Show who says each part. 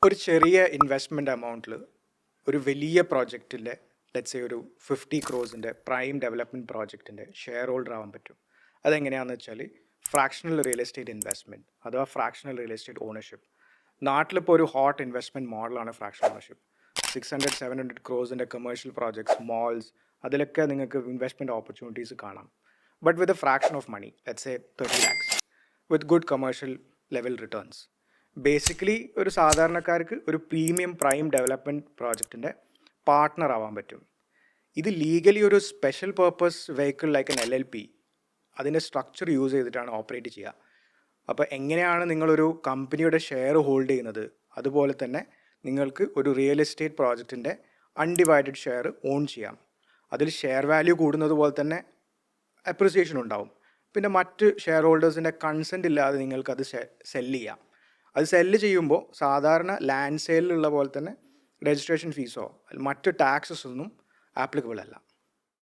Speaker 1: ഒരു ചെറിയ ഇൻവെസ്റ്റ്മെൻറ്റ് എമൗണ്ടിൽ ഒരു വലിയ പ്രോജക്റ്റിൻ്റെ ലെറ്റ്സ് ഒരു 50 ക്രോസിൻ്റെ പ്രൈം ഡെവലപ്മെൻറ്റ് പ്രോജക്റ്റിൻ്റെ ഷെയർ ഹോൾഡർ ആവാൻ പറ്റും. അതെങ്ങനെയാണെന്ന് വെച്ചാൽ ഫ്രാക്ഷണൽ റിയൽ എസ്റ്റേറ്റ് ഇൻവെസ്റ്റ്മെൻറ്റ് അഥവാ ഫ്രാക്ഷണൽ റിയൽ എസ്റ്റേറ്റ് ഓണർഷിപ്പ്. നാട്ടിലിപ്പോൾ ഒരു ഹോട്ട് ഇൻവെസ്റ്റ്മെൻറ്റ് മോഡലാണ് ഫ്രാക്ഷണൽ ഓണർഷിപ്പ്. 600-700 ക്രോസിൻ്റെ കമേഴ്ഷ്യൽ പ്രോജക്ട്സ്, മോൾസ്, അതിലൊക്കെ നിങ്ങൾക്ക് ഇൻവെസ്റ്റ്മെൻറ്റ് ഓപ്പർച്യൂണിറ്റീസ് കാണാം. But with a fraction of money, let's say 30 lakhs, with good commercial level returns. Basically ഒരു സാധാരണക്കാർക്ക് ഒരു പ്രീമിയം പ്രൈം ഡെവലപ്മെൻറ്റ് പ്രോജക്റ്റിൻ്റെ പാർട്ട്ണർ ആവാൻ പറ്റും. ഇത് ലീഗലി ഒരു special purpose vehicle like an LLP അതിൻ്റെ സ്ട്രക്ചർ യൂസ് ചെയ്തിട്ടാണ് ഓപ്പറേറ്റ് ചെയ്യുക. അപ്പോൾ എങ്ങനെയാണ് നിങ്ങളൊരു കമ്പനിയുടെ ഷെയർ ഹോൾഡ് ചെയ്യുന്നത്, അതുപോലെ തന്നെ നിങ്ങൾക്ക് ഒരു റിയൽ എസ്റ്റേറ്റ് പ്രോജക്റ്റിൻ്റെ അൺഡിവൈഡഡ് ഷെയർ ഓൺ ചെയ്യാം. അതിൽ ഷെയർ വാല്യൂ കൂടുന്നത് പോലെ തന്നെ അപ്രിസിയേഷൻ ഉണ്ടാവും. പിന്നെ മറ്റ് ഷെയർ ഹോൾഡേഴ്സിൻ്റെ കൺസെൻറ്റ് ഇല്ലാതെ നിങ്ങൾക്കത് സെല്ല് ചെയ്യാം. അത് സെല്ല് ചെയ്യുമ്പോൾ സാധാരണ ലാൻഡ് സെയിലുള്ള പോലെ തന്നെ രജിസ്ട്രേഷൻ ഫീസോ മറ്റ് ടാക്സസ് ഒന്നും ആപ്ലിക്കബിൾ അല്ല.